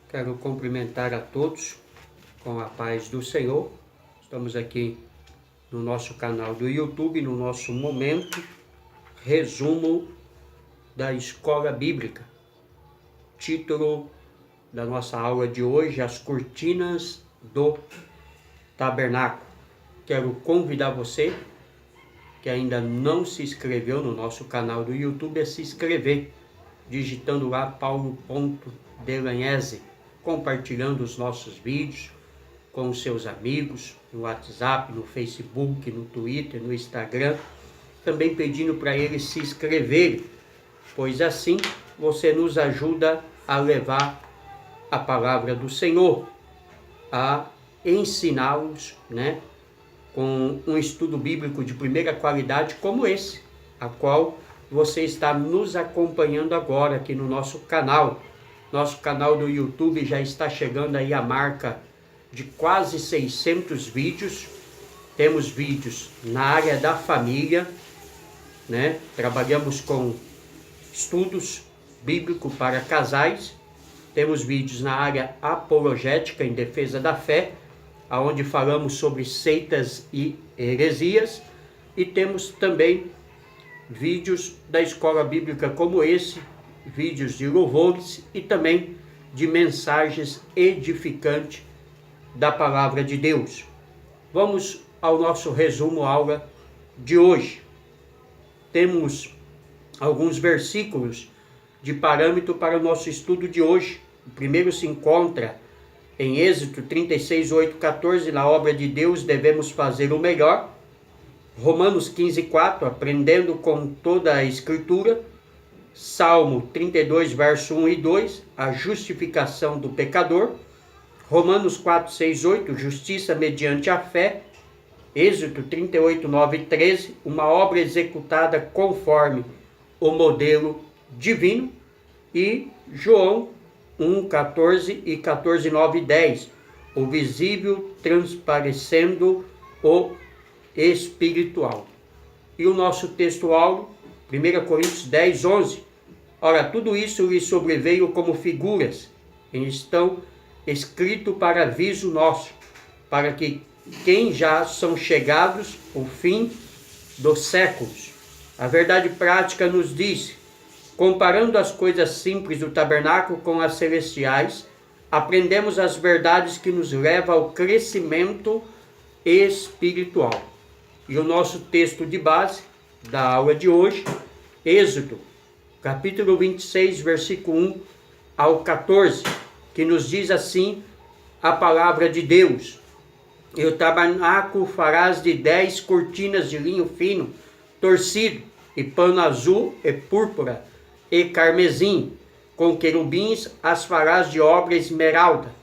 Quero cumprimentar a todos com a paz do Senhor. Estamos aqui no nosso canal do YouTube, no nosso momento resumo da Escola Bíblica. Título da nossa aula de hoje: As Cortinas do Tabernáculo. Quero convidar você que ainda não se inscreveu no nosso canal do YouTube a se inscrever, digitando lá paulo.delanhese, compartilhando os nossos vídeos com os seus amigos, no WhatsApp, no Facebook, no Twitter, no Instagram, também pedindo para eles se inscreverem, pois assim você nos ajuda a levar a palavra do Senhor, a ensiná-los, com um estudo bíblico de primeira qualidade como esse, a qual você está nos acompanhando agora aqui no nosso canal. Nosso canal do YouTube já está chegando aí a marca de quase 600 vídeos. Temos vídeos na área da família, Trabalhamos com estudos bíblicos para casais. Temos vídeos na área apologética, em defesa da fé, onde falamos sobre seitas e heresias. E temos também vídeos da escola bíblica como esse, vídeos de louvores e também de mensagens edificantes da palavra de Deus. Vamos ao nosso resumo aula de hoje. Temos alguns versículos de parâmetro para o nosso estudo de hoje. O primeiro se encontra em Êxodo 36, 8, 14, na obra de Deus devemos fazer o melhor. Romanos 15, 4, aprendendo com toda a Escritura. Salmo 32, verso 1 e 2, a justificação do pecador. Romanos 4, 6, 8, justiça mediante a fé. Êxodo 38, 9 e 13, uma obra executada conforme o modelo divino. E João 1, 14 e 14, 9 e 10, o visível transparecendo o espiritual. E o nosso texto-alvo, 1 Coríntios 10, 11. Ora, tudo isso lhe sobreveio como figuras, e estão escrito para aviso nosso, para que quem já são chegados o fim dos séculos. A verdade prática nos diz, comparando as coisas simples do tabernáculo com as celestiais, aprendemos as verdades que nos levam ao crescimento espiritual. E o nosso texto de base da aula de hoje, Êxodo, capítulo 26, versículo 1 ao 14, que nos diz assim a palavra de Deus: E o tabernáculo farás de 10 cortinas de linho fino, torcido, e pano azul e púrpura e carmesim, com querubins as farás de obra esmeralda.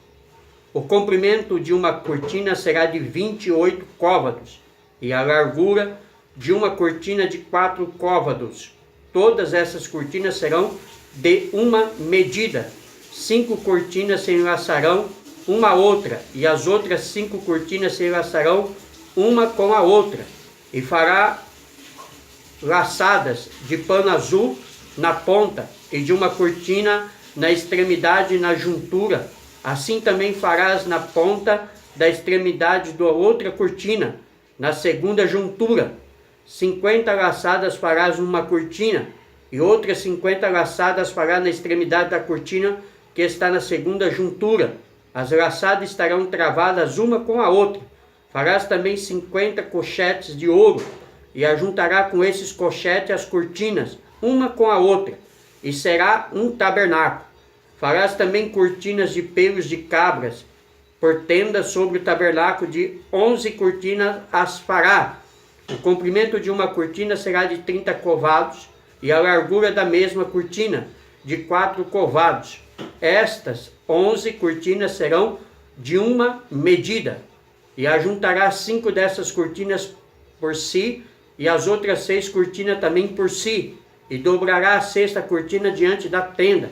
O comprimento de uma cortina será de 28 côvados, e a largura de uma cortina de 4 côvados. Todas essas cortinas serão de uma medida. 5 cortinas se enlaçarão uma à outra, e as outras 5 cortinas se enlaçarão uma com a outra. E fará laçadas de pano azul na ponta, e de uma cortina na extremidade e na juntura. Assim também farás na ponta da extremidade da outra cortina, na segunda juntura. 50 laçadas farás numa cortina, e outras 50 laçadas farás na extremidade da cortina que está na segunda juntura. As laçadas estarão travadas uma com a outra. Farás também 50 cochetes de ouro, e ajuntará com esses cochetes as cortinas, uma com a outra, e será um tabernáculo. Farás também cortinas de pelos de cabras, por tenda sobre o tabernáculo, de 11 cortinas as fará. O comprimento de uma cortina será de 30 covados, e a largura da mesma cortina, de 4 covados. Estas 11 cortinas serão de uma medida, e ajuntará 5 dessas cortinas por si, e as outras 6 cortinas também por si, e dobrará a 6ª cortina diante da tenda,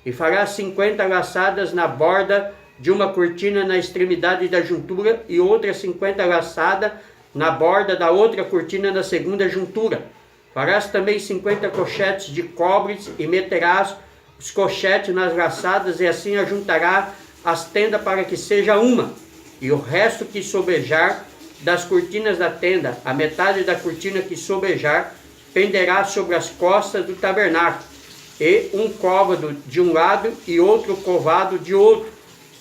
e fará 50 laçadas na borda de uma cortina na extremidade da juntura, e outras 50 laçadas na borda da outra cortina na segunda juntura. Farás também 50 cochetes de cobre, e meterás os colchetes nas braçadas, e assim ajuntará as tendas para que seja uma. E o resto que sobejar das cortinas da tenda, a metade da cortina que sobejar, penderá sobre as costas do tabernáculo, e um côvado de um lado e outro covado de outro,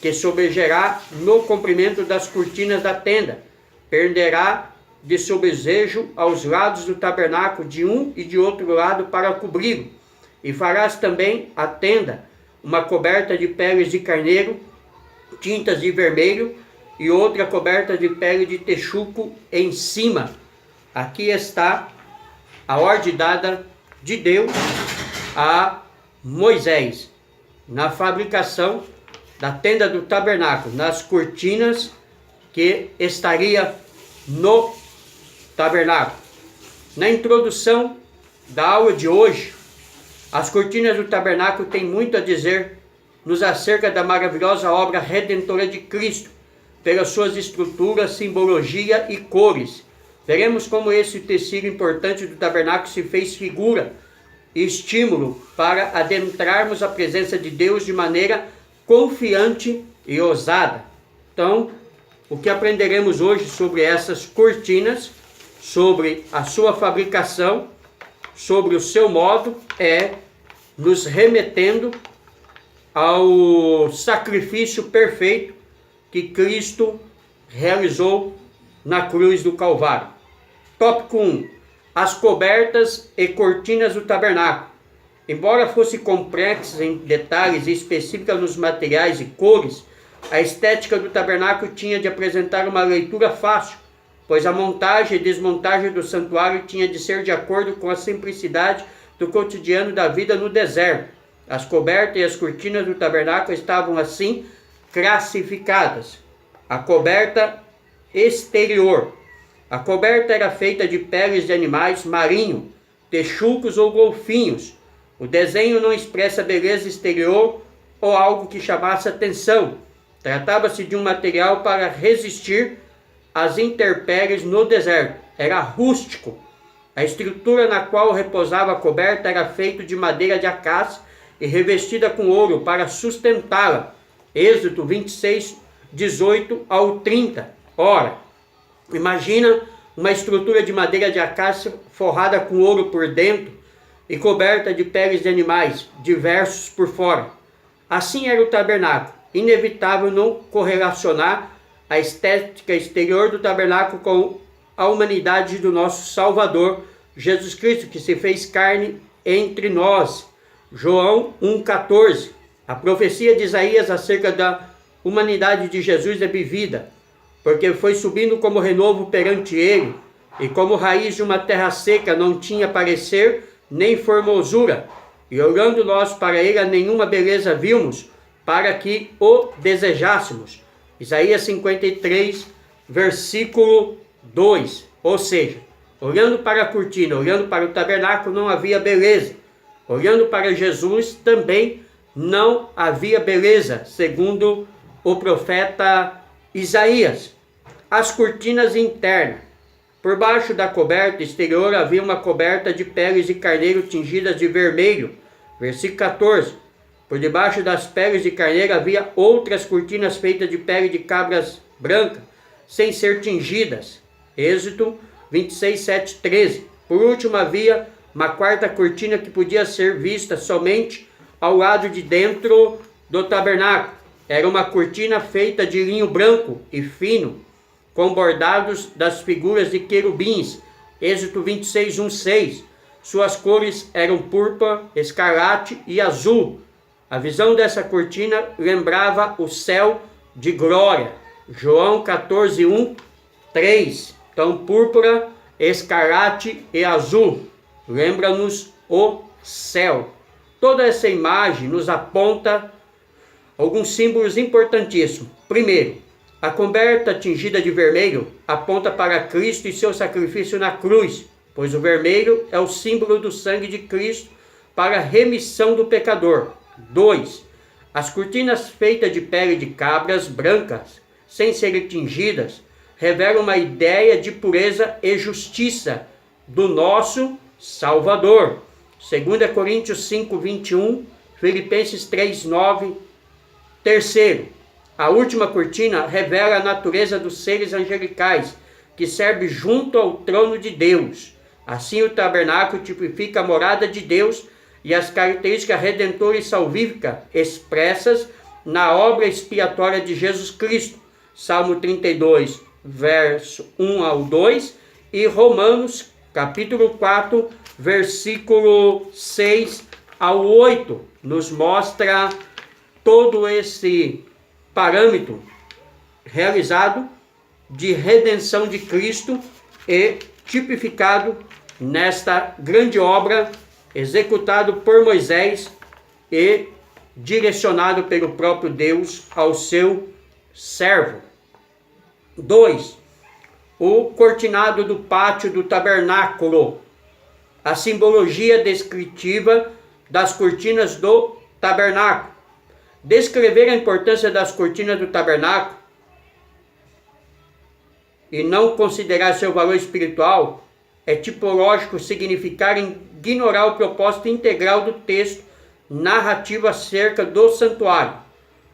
que sobejará no comprimento das cortinas da tenda. Penderá de sobesejo aos lados do tabernáculo, de um e de outro lado, para cobri-lo. E farás também a tenda uma coberta de peles de carneiro, tintas de vermelho, e outra coberta de pele de texuco em cima. Aqui está a ordem dada de Deus a Moisés na fabricação da tenda do tabernáculo, nas cortinas que estaria no tabernáculo. Na introdução da aula de hoje, as cortinas do tabernáculo têm muito a dizer nos acerca da maravilhosa obra redentora de Cristo, pelas suas estruturas, simbologia e cores. Veremos como esse tecido importante do tabernáculo se fez figura e estímulo para adentrarmos a presença de Deus de maneira confiante e ousada. Então, o que aprenderemos hoje sobre essas cortinas, sobre a sua fabricação, sobre o seu modo, é nos remetendo ao sacrifício perfeito que Cristo realizou na cruz do Calvário. Tópico 1. As cobertas e cortinas do tabernáculo. Embora fosse complexa em detalhes e específica nos materiais e cores, a estética do tabernáculo tinha de apresentar uma leitura fácil, pois a montagem e desmontagem do santuário tinha de ser de acordo com a simplicidade do cotidiano da vida no deserto. As cobertas e as cortinas do tabernáculo estavam assim classificadas. A coberta exterior. A coberta era feita de peles de animais marinhos, texucos ou golfinhos. O desenho não expressa beleza exterior ou algo que chamasse atenção. Tratava-se de um material para resistir às intempéries no deserto. Era rústico. A estrutura na qual repousava a coberta era feita de madeira de acácia e revestida com ouro para sustentá-la. Êxodo 26, 18 ao 30. Ora, imagina uma estrutura de madeira de acácia forrada com ouro por dentro e coberta de peles de animais diversos por fora. Assim era o tabernáculo. Inevitável não correlacionar a estética exterior do tabernáculo com a humanidade do nosso Salvador, Jesus Cristo, que se fez carne entre nós. João 1,14. A profecia de Isaías acerca da humanidade de Jesus é vivida, porque foi subindo como renovo perante ele, e como raiz de uma terra seca não tinha parecer nem formosura, e olhando nós para ele a nenhuma beleza vimos, para que o desejássemos. Isaías 53, versículo 2. Ou seja, olhando para a cortina, olhando para o tabernáculo, não havia beleza. Olhando para Jesus, também não havia beleza, segundo o profeta Isaías. As cortinas internas. Por baixo da coberta exterior havia uma coberta de peles de carneiro tingidas de vermelho. Versículo 14. Por debaixo das peles de carneiro havia outras cortinas feitas de pele de cabras brancas, sem ser tingidas. Êxodo 26, 7, 13. Por último havia uma quarta cortina que podia ser vista somente ao lado de dentro do tabernáculo. Era uma cortina feita de linho branco e fino, com bordados das figuras de querubins. Êxodo 26, 1, 6. Suas cores eram púrpura, escarlate e azul. A visão dessa cortina lembrava o céu de glória. João 14, 1, 3. Então, púrpura, escarlate e azul. Lembra-nos o céu. Toda essa imagem nos aponta alguns símbolos importantíssimos. Primeiro, a coberta tingida de vermelho aponta para Cristo e seu sacrifício na cruz, pois o vermelho é o símbolo do sangue de Cristo para a remissão do pecador. 2. As cortinas feitas de pele de cabras brancas, sem serem tingidas, revelam uma ideia de pureza e justiça do nosso Salvador. 2 Coríntios 5, 21 Filipenses 3:9. Terceiro, a última cortina revela a natureza dos seres angelicais, que serve junto ao trono de Deus. Assim, o tabernáculo tipifica a morada de Deus e as características redentora e salvífica expressas na obra expiatória de Jesus Cristo. Salmo 32, verso 1 ao 2 e Romanos, capítulo 4, versículo 6 ao 8, nos mostra todo esse parâmetro realizado de redenção de Cristo e tipificado nesta grande obra executado por Moisés e direcionado pelo próprio Deus ao seu servo. 2. O cortinado do pátio do tabernáculo. A simbologia descritiva das cortinas do tabernáculo. Descrever a importância das cortinas do tabernáculo e não considerar seu valor espiritual é tipológico significar ignorar o propósito integral do texto narrativo acerca do santuário.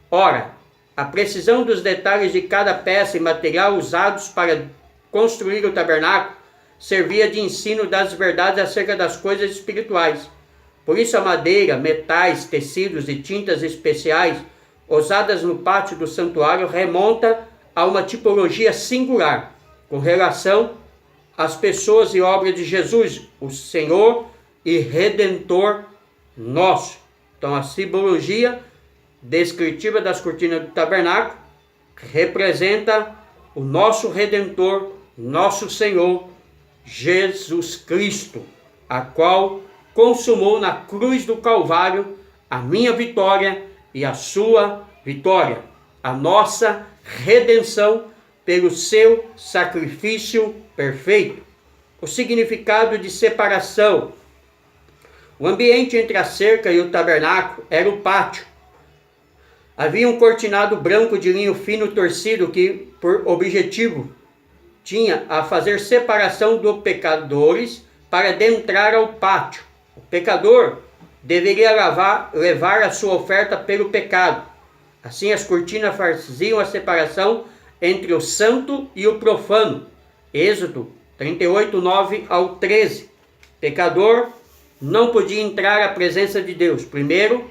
Ora, a precisão dos detalhes de cada peça e material usados para construir o tabernáculo servia de ensino das verdades acerca das coisas espirituais. Por isso a madeira, metais, tecidos e tintas especiais usadas no pátio do santuário remonta a uma tipologia singular com relação às pessoas e obras de Jesus, o Senhor e Redentor nosso. Então a simbologia descritiva das cortinas do tabernáculo representa o nosso Redentor, nosso Senhor, Jesus Cristo, a qual consumou na cruz do Calvário a minha vitória e a sua vitória, a nossa redenção pelo seu sacrifício perfeito. O significado de separação. O ambiente entre a cerca e o tabernáculo era o pátio. Havia um cortinado branco de linho fino torcido que, por objetivo, tinha a fazer separação dos pecadores para adentrar ao pátio. O pecador deveria levar a sua oferta pelo pecado. Assim, as cortinas faziam a separação entre o santo e o profano. Êxodo 38, 9 ao 13. Pecador não podia entrar à presença de Deus. Primeiro,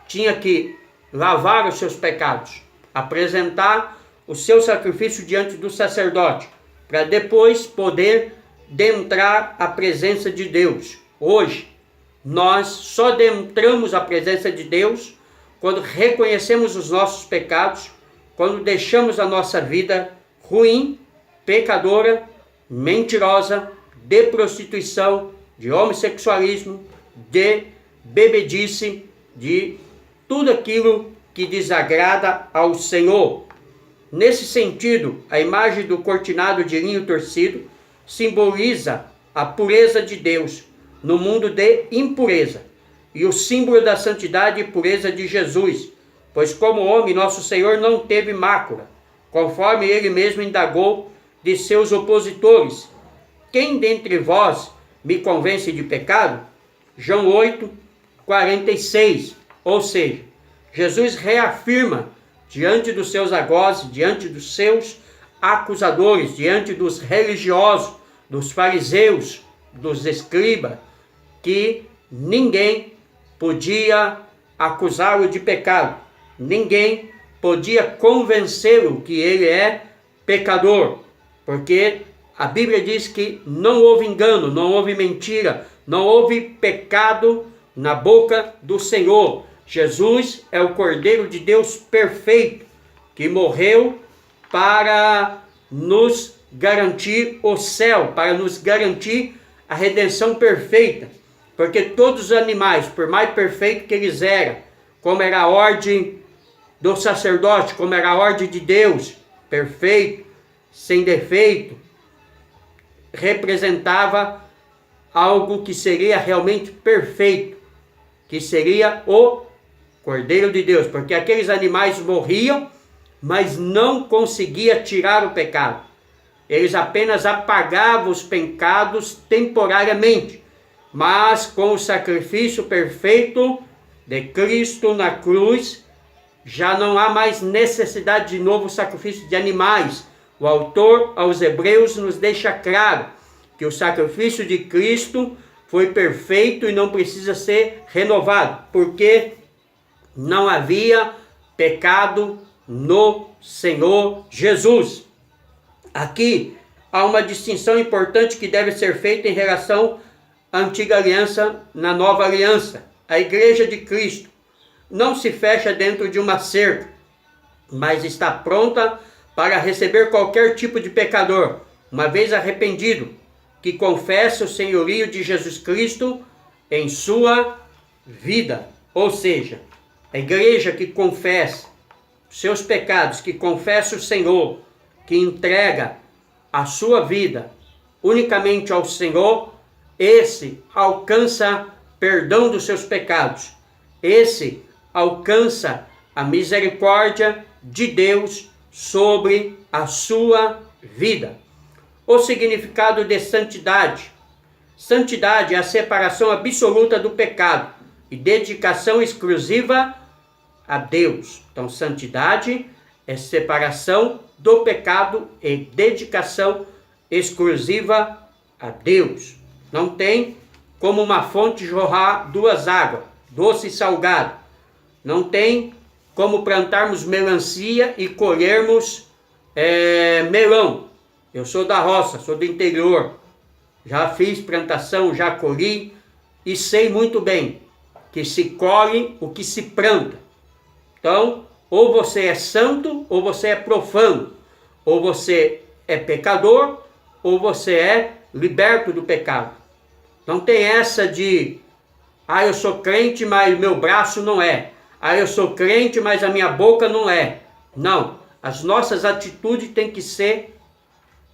tinha que lavar os seus pecados, apresentar o seu sacrifício diante do sacerdote, para depois poder adentrar à presença de Deus. Hoje, nós só adentramos a presença de Deus quando reconhecemos os nossos pecados, quando deixamos a nossa vida ruim, pecadora, mentirosa, de prostituição, de homossexualismo, de bebedice, de tudo aquilo que desagrada ao Senhor. Nesse sentido, a imagem do cortinado de linho torcido simboliza a pureza de Deus no mundo de impureza e o símbolo da santidade e pureza de Jesus, pois como homem nosso Senhor não teve mácula, conforme ele mesmo indagou de seus opositores: quem dentre vós me convence de pecado? João 8, 46. Ou seja, Jesus reafirma diante dos seus algozes, diante dos seus acusadores, diante dos religiosos, dos fariseus, dos escribas, que ninguém podia acusá-lo de pecado, ninguém podia convencê-lo que ele é pecador, porque a Bíblia diz que não houve engano, não houve mentira, não houve pecado na boca do Senhor. Jesus é o Cordeiro de Deus perfeito, que morreu para nos garantir o céu, para nos garantir a redenção perfeita. Porque todos os animais, por mais perfeitos que eles eram, como era a ordem do sacerdote, como era a ordem de Deus, perfeito, sem defeito, representava algo que seria realmente perfeito, que seria o Cordeiro de Deus, porque aqueles animais morriam, mas não conseguia tirar o pecado. Eles apenas apagavam os pecados temporariamente, mas com o sacrifício perfeito, de Cristo na cruz, já não há mais necessidade de novo sacrifício de animais. O autor aos Hebreus nos deixa claro que o sacrifício de Cristo foi perfeito e não precisa ser renovado, porque não havia pecado no Senhor Jesus. Aqui há uma distinção importante que deve ser feita em relação à antiga aliança na nova aliança. A igreja de Cristo não se fecha dentro de uma cerca, mas está pronta para receber qualquer tipo de pecador, uma vez arrependido, que confessa o senhorio de Jesus Cristo em sua vida. Ou seja, a igreja que confessa seus pecados, que confessa o Senhor, que entrega a sua vida unicamente ao Senhor, esse alcança perdão dos seus pecados. Esse alcança a misericórdia de Deus sobre a sua vida. O significado de santidade. Santidade é a separação absoluta do pecado e dedicação exclusiva a Deus. Então, santidade é separação do pecado e dedicação exclusiva a Deus. Não tem como uma fonte jorrar duas águas, doce e salgado. Não tem como plantarmos melancia e colhermos melão. Eu sou da roça, sou do interior. Já fiz plantação, já colhi e sei muito bem que se colhe o que se planta. Então, ou você é santo ou você é profano. Ou você é pecador ou você é liberto do pecado. Não tem essa de, eu sou crente, mas meu braço não é. Eu sou crente, mas a minha boca não é. Não. As nossas atitudes têm que ser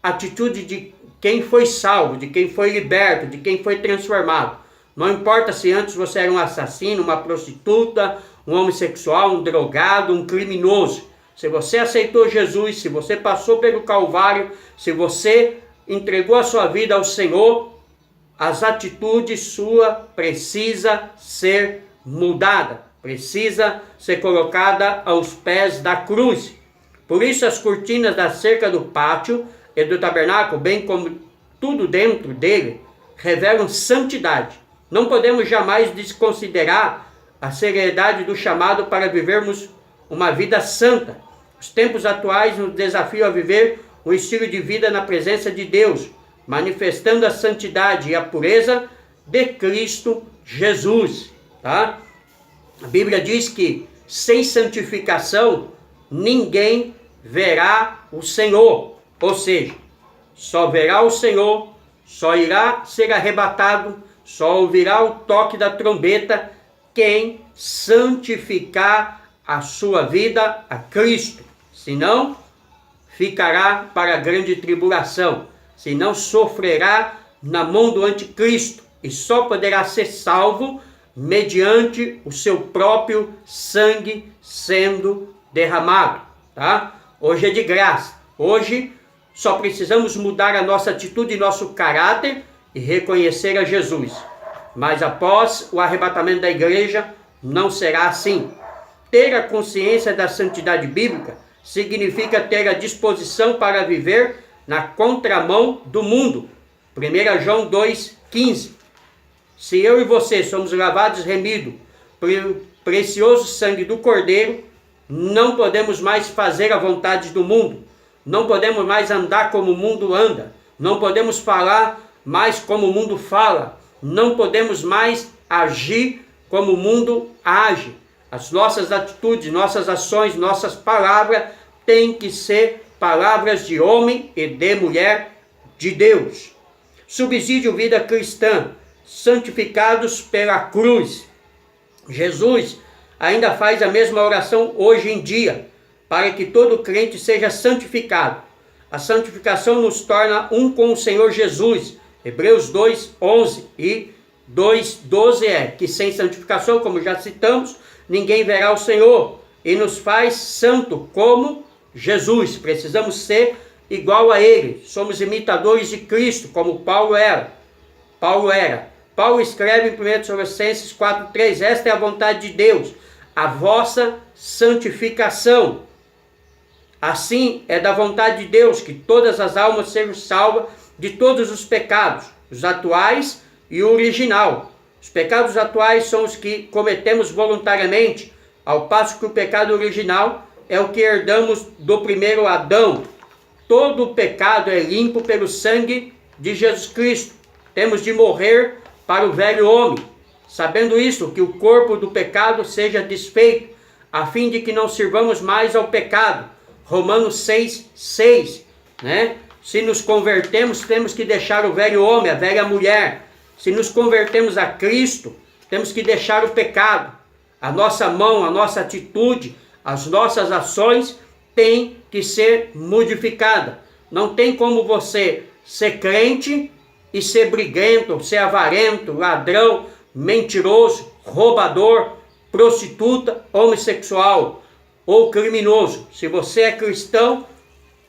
atitude de quem foi salvo, de quem foi liberto, de quem foi transformado. Não importa se antes você era um assassino, uma prostituta, um homossexual, um drogado, um criminoso. Se você aceitou Jesus, se você passou pelo Calvário, se você entregou a sua vida ao Senhor, as atitudes suas precisa ser mudada, precisa ser colocada aos pés da cruz. Por isso as cortinas da cerca do pátio e do tabernáculo, bem como tudo dentro dele, revelam santidade. Não podemos jamais desconsiderar a seriedade do chamado para vivermos uma vida santa. Os tempos atuais nos desafiam a viver um estilo de vida na presença de Deus, manifestando a santidade e a pureza de Cristo Jesus. Tá? A Bíblia diz que sem santificação ninguém verá o Senhor. Ou seja, só verá o Senhor, só irá ser arrebatado, só ouvirá o toque da trombeta quem santificar a sua vida a Cristo. Senão, ficará para a grande tribulação. Senão, sofrerá na mão do anticristo. E só poderá ser salvo mediante o seu próprio sangue sendo derramado. Tá? Hoje é de graça. Hoje só precisamos mudar a nossa atitude e nosso caráter e reconhecer a Jesus. Mas após o arrebatamento da igreja, não será assim. Ter a consciência da santidade bíblica significa ter a disposição para viver na contramão do mundo. 1 João 2,15. Se eu e você somos lavados e remidos pelo precioso sangue do Cordeiro, não podemos mais fazer a vontade do mundo. Não podemos mais andar como o mundo anda. Não podemos falar mais como o mundo fala. Não podemos mais agir como o mundo age. As nossas atitudes, nossas ações, nossas palavras têm que ser palavras de homem e de mulher de Deus. Subsídio vida cristã, santificados pela cruz. Jesus ainda faz a mesma oração hoje em dia, para que todo crente seja santificado. A santificação nos torna um com o Senhor Jesus. Hebreus 2:11 e 2:12 é que sem santificação, como já citamos, ninguém verá o Senhor, e nos faz santo como Jesus. Precisamos ser igual a Ele. Somos imitadores de Cristo, como Paulo era. Paulo escreve em 1 Tessalonicenses 4:3, esta é a vontade de Deus, a vossa santificação. Assim é da vontade de Deus que todas as almas sejam salvas de todos os pecados, os atuais e o original. Os pecados atuais são os que cometemos voluntariamente, ao passo que o pecado original é o que herdamos do primeiro Adão. Todo o pecado é limpo pelo sangue de Jesus Cristo. Temos de morrer para o velho homem, sabendo isso, que o corpo do pecado seja desfeito, a fim de que não sirvamos mais ao pecado. Romanos 6:6, né? Se nos convertemos, temos que deixar o velho homem, a velha mulher. Se nos convertemos a Cristo, temos que deixar o pecado. A nossa mão, a nossa atitude, as nossas ações têm que ser modificadas. Não tem como você ser crente e ser briguento, ser avarento, ladrão, mentiroso, roubador, prostituta, homossexual ou criminoso. Se você é cristão,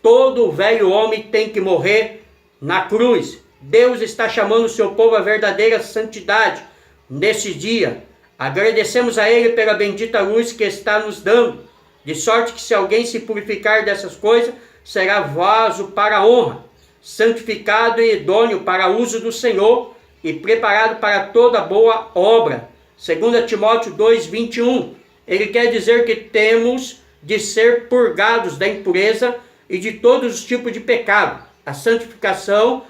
todo o velho homem tem que morrer na cruz. Deus está chamando o seu povo à verdadeira santidade nesse dia. Agradecemos a Ele pela bendita luz que está nos dando, de sorte que se alguém se purificar dessas coisas, será vaso para a honra, santificado e idôneo para uso do Senhor e preparado para toda boa obra. 2 Timóteo 2:21. Ele quer dizer que temos de ser purgados da impureza e de todos os tipos de pecado. A santificação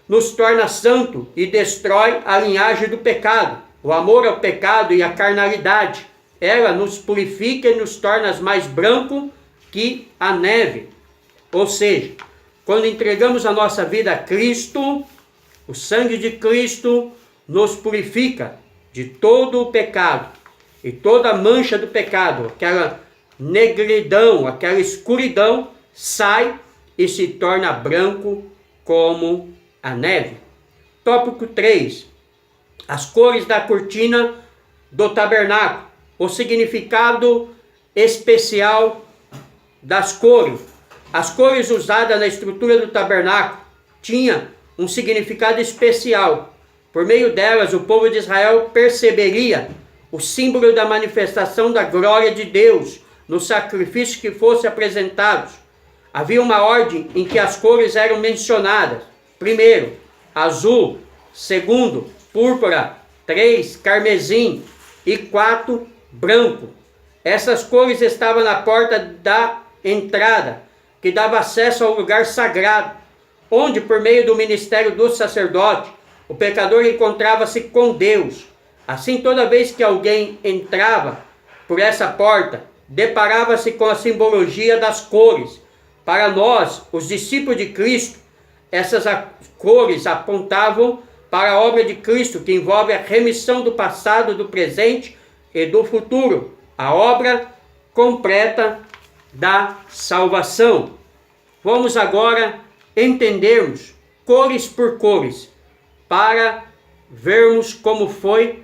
nos torna santo e destrói a linhagem do pecado, o amor ao pecado e a carnalidade. Ela nos purifica e nos torna mais branco que a neve. Ou seja, quando entregamos a nossa vida a Cristo, o sangue de Cristo nos purifica de todo o pecado e toda a mancha do pecado, aquela negridão, aquela escuridão sai e se torna branco como a neve. Tópico 3. As cores da cortina do tabernáculo. O significado especial das cores. As cores usadas na estrutura do tabernáculo tinham um significado especial. Por meio delas, o povo de Israel perceberia o símbolo da manifestação da glória de Deus nos sacrifícios que fossem apresentados. Havia uma ordem em que as cores eram mencionadas. Primeiro, azul. Segundo, púrpura. 3, carmesim. E 4, branco. Essas cores estavam na porta da entrada, que dava acesso ao lugar sagrado, onde, por meio do ministério do sacerdote, o pecador encontrava-se com Deus. Assim, toda vez que alguém entrava por essa porta, deparava-se com a simbologia das cores. Para nós, os discípulos de Cristo, essas cores apontavam para a obra de Cristo, que envolve a remissão do passado, do presente e do futuro, a obra completa da salvação. Vamos agora entendermos cores por cores, para vermos como foi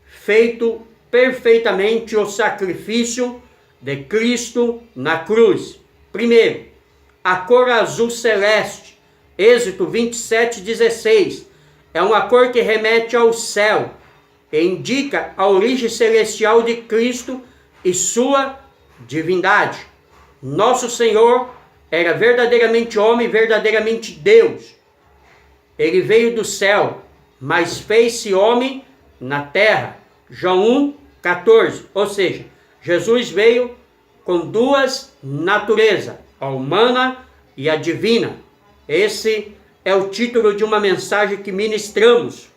feito perfeitamente o sacrifício de Cristo na cruz. Primeiro, a cor azul celeste, Êxodo 27:16, é uma cor que remete ao céu e indica a origem celestial de Cristo e sua divindade. Nosso Senhor era verdadeiramente homem, verdadeiramente Deus. Ele veio do céu, mas fez-se homem na terra. João 1:14. Ou seja, Jesus veio com duas naturezas, a humana e a divina. Esse é o título de uma mensagem que ministramos.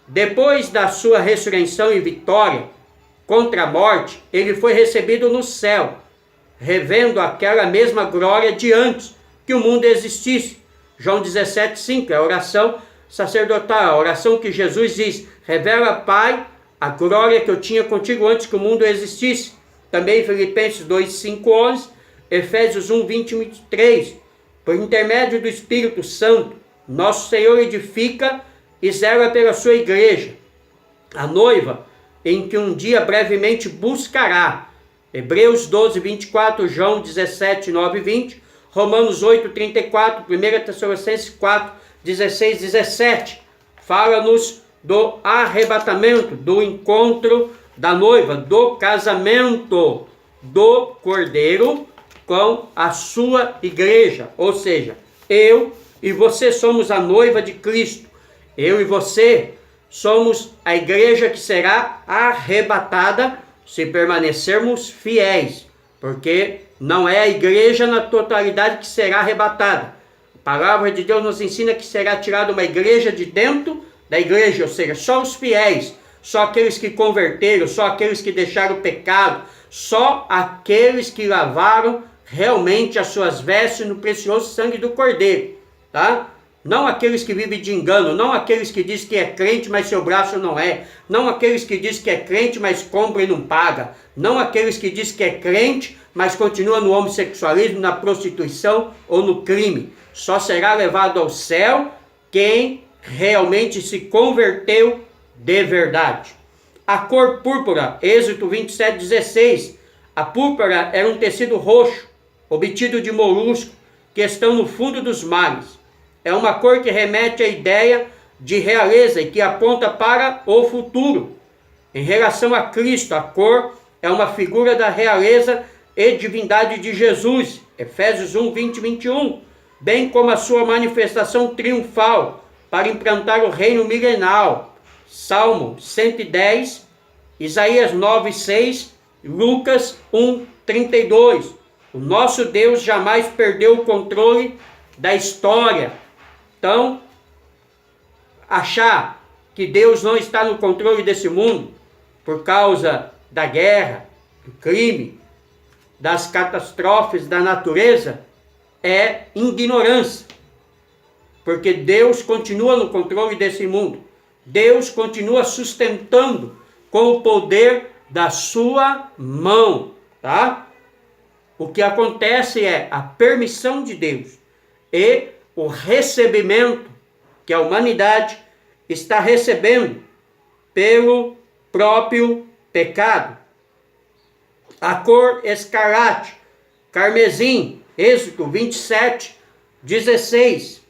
Depois da sua ressurreição e vitória contra a morte, ele foi recebido no céu, revendo aquela mesma glória de antes que o mundo existisse. João 17:5, é a oração sacerdotal, a oração que Jesus diz: revela, Pai, a glória que eu tinha contigo antes que o mundo existisse. Também Filipenses 2:5-11, Efésios 1:20-23, por intermédio do Espírito Santo, nosso Senhor edifica e zela pela sua igreja, a noiva, em que um dia brevemente buscará. Hebreus 12:24, João 17:9-20, Romanos 8:34, 1 Tessalonicenses 4:16-17, fala-nos do arrebatamento, do encontro da noiva, do casamento do Cordeiro com a sua igreja. Ou seja, eu e você somos a noiva de Cristo. Eu e você somos a igreja que será arrebatada se permanecermos fiéis. Porque não é a igreja na totalidade que será arrebatada. A palavra de Deus nos ensina que será tirada uma igreja de dentro da igreja, ou seja, só os fiéis, só aqueles que converteram, só aqueles que deixaram o pecado, só aqueles que lavaram realmente as suas vestes no precioso sangue do Cordeiro, tá? Não aqueles que vivem de engano, não aqueles que dizem que é crente, mas seu braço não é, não aqueles que dizem que é crente, mas compra e não paga, não aqueles que dizem que é crente, mas continua no homossexualismo, na prostituição ou no crime. Só será levado ao céu quem realmente se converteu de verdade. A cor púrpura, Êxodo 27:16. A púrpura era um tecido roxo, obtido de moluscos que estão no fundo dos mares. É uma cor que remete à ideia de realeza e que aponta para o futuro. Em relação a Cristo, a cor é uma figura da realeza e divindade de Jesus, Efésios 1:20 e 21, bem como a sua manifestação triunfal para implantar o reino milenar, Salmo 110, Isaías 9:6, Lucas 1:32. O nosso Deus jamais perdeu o controle da história. Então, achar que Deus não está no controle desse mundo por causa da guerra, do crime, das catástrofes da natureza, é ignorância. Porque Deus continua no controle desse mundo. Deus continua sustentando com o poder da sua mão, tá? O que acontece é a permissão de Deus e o recebimento que a humanidade está recebendo pelo próprio pecado. A cor escarlate, carmesim, Êxodo 27:16.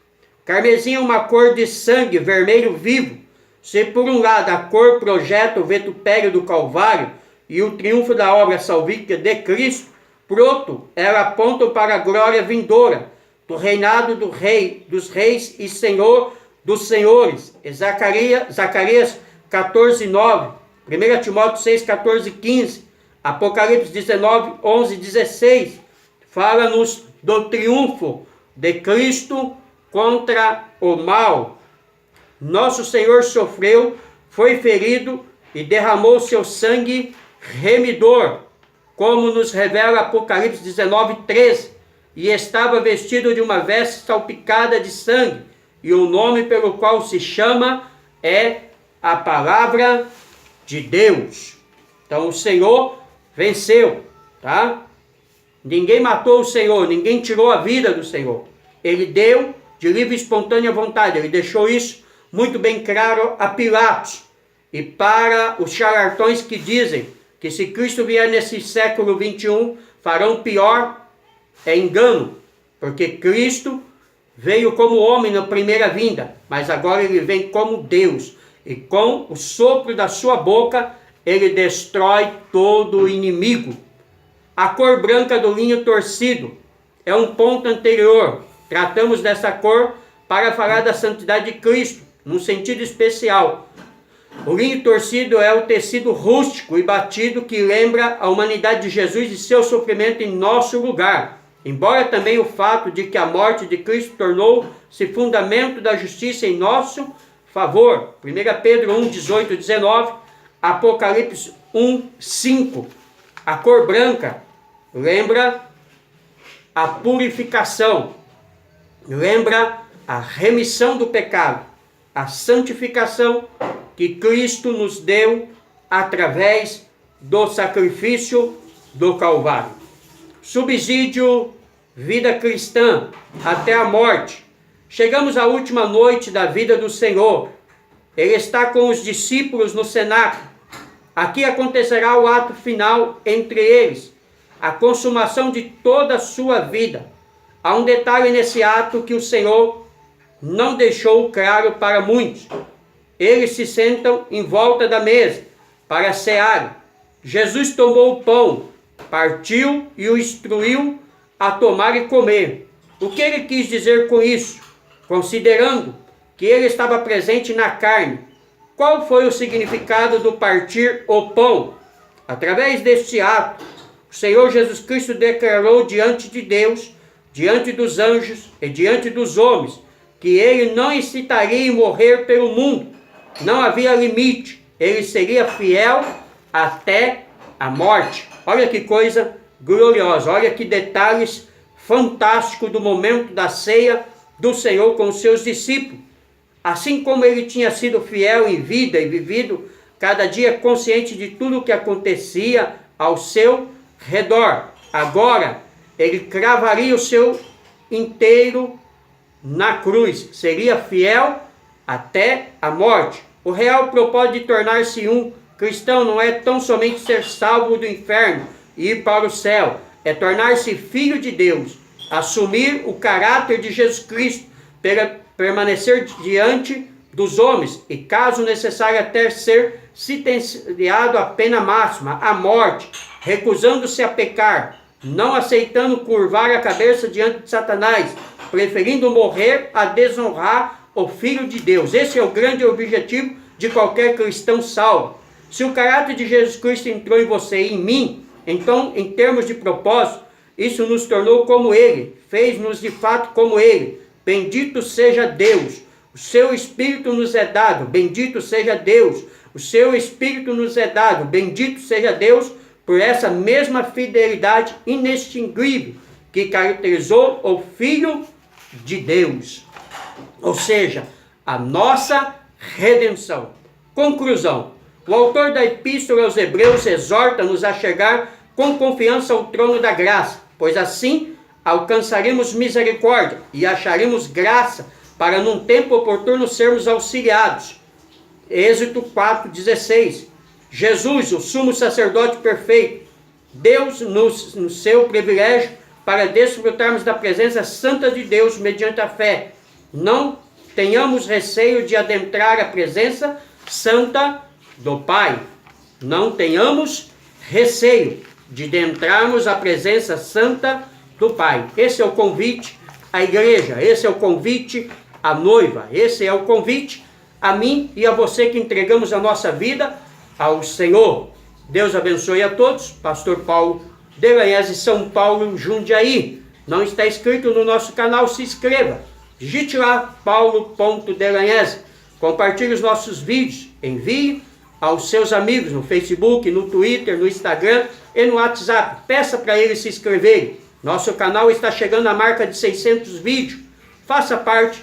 Carmesim é uma cor de sangue vermelho vivo. Se por um lado a cor projeta o vitupério do Calvário e o triunfo da obra salvífica de Cristo, por outro, ela aponta para a glória vindoura, do reinado do Rei dos Reis e Senhor dos Senhores. Zacarias 14:9, 1 Timóteo 6:14-15, Apocalipse 19:11-16, fala-nos do triunfo de Cristo contra o mal. Nosso Senhor sofreu, foi ferido e derramou seu sangue remidor, como nos revela Apocalipse 19:13, e estava vestido de uma veste salpicada de sangue, e o nome pelo qual se chama é a palavra de Deus. Então o Senhor venceu, tá? Ninguém matou o Senhor, ninguém tirou a vida do Senhor. Ele deu de livre e espontânea vontade, ele deixou isso muito bem claro a Pilatos. E para os charlatões que dizem que se Cristo vier nesse século 21, farão pior, é engano, porque Cristo veio como homem na primeira vinda, mas agora ele vem como Deus, e com o sopro da sua boca, ele destrói todo o inimigo. A cor branca do linho torcido é um ponto anterior. Tratamos dessa cor para falar da santidade de Cristo, num sentido especial. O linho torcido é o tecido rústico e batido que lembra a humanidade de Jesus e seu sofrimento em nosso lugar. Embora também o fato de que a morte de Cristo tornou-se fundamento da justiça em nosso favor. 1 Pedro 1:18-19, Apocalipse 1:5. A cor branca lembra a purificação, lembra a remissão do pecado, a santificação que Cristo nos deu através do sacrifício do Calvário. Subsídio, vida cristã até a morte. Chegamos à última noite da vida do Senhor. Ele está com os discípulos no cenáculo. Aqui acontecerá o ato final entre eles, a consumação de toda a sua vida. Há um detalhe nesse ato que o Senhor não deixou claro para muitos. eles se sentam em volta da mesa para cear. Jesus tomou o pão, partiu e o instruiu a tomar e comer. O que ele quis dizer com isso? Considerando que ele estava presente na carne, qual foi o significado do partir o pão? Através deste ato, o Senhor Jesus Cristo declarou diante de Deus, diante dos anjos e diante dos homens, que ele não hesitaria em morrer pelo mundo. Não havia limite, ele seria fiel até a morte. Olha que coisa gloriosa, olha que detalhes fantásticos do momento da ceia do Senhor com os seus discípulos. Assim como ele tinha sido fiel em vida e vivido cada dia consciente de tudo o que acontecia ao seu redor, agora ele cravaria o seu inteiro na cruz, seria fiel até a morte. O real propósito de tornar-se um cristão não é tão somente ser salvo do inferno e ir para o céu, é tornar-se filho de Deus, assumir o caráter de Jesus Cristo, permanecer diante dos homens e, caso necessário, até ser sentenciado à pena máxima, à morte, recusando-se a pecar, não aceitando curvar a cabeça diante de Satanás, preferindo morrer a desonrar o Filho de Deus. Esse é o grande objetivo de qualquer cristão salvo. Se o caráter de Jesus Cristo entrou em você e em mim, então, em termos de propósito, isso nos tornou como Ele, fez-nos de fato como Ele. Bendito seja Deus, o seu Espírito nos é dado, bendito seja Deus, o seu Espírito nos é dado, bendito seja Deus, por essa mesma fidelidade inextinguível que caracterizou o Filho de Deus. Ou seja, a nossa redenção. Conclusão. O autor da Epístola aos Hebreus exorta-nos a chegar com confiança ao trono da graça, pois assim alcançaremos misericórdia e acharemos graça para num tempo oportuno sermos auxiliados. Êxodo 4,16. Jesus, o sumo sacerdote perfeito, Deus no seu privilégio para desfrutarmos da presença santa de Deus mediante a fé. Não tenhamos receio de adentrar a presença santa do Pai. Não tenhamos receio de adentrarmos a presença santa do Pai. Esse é o convite à igreja, esse é o convite à noiva, esse é o convite a mim e a você que entregamos a nossa vida ao Senhor. Deus abençoe a todos. Pastor Paulo Delanhese, São Paulo, Jundiaí. Não está inscrito no nosso canal? Se inscreva. Digite lá, paulo.delanhese. Compartilhe os nossos vídeos. Envie aos seus amigos no Facebook, no Twitter, no Instagram e no WhatsApp. Peça para eles se inscreverem. Nosso canal está chegando à marca de 600 vídeos. Faça parte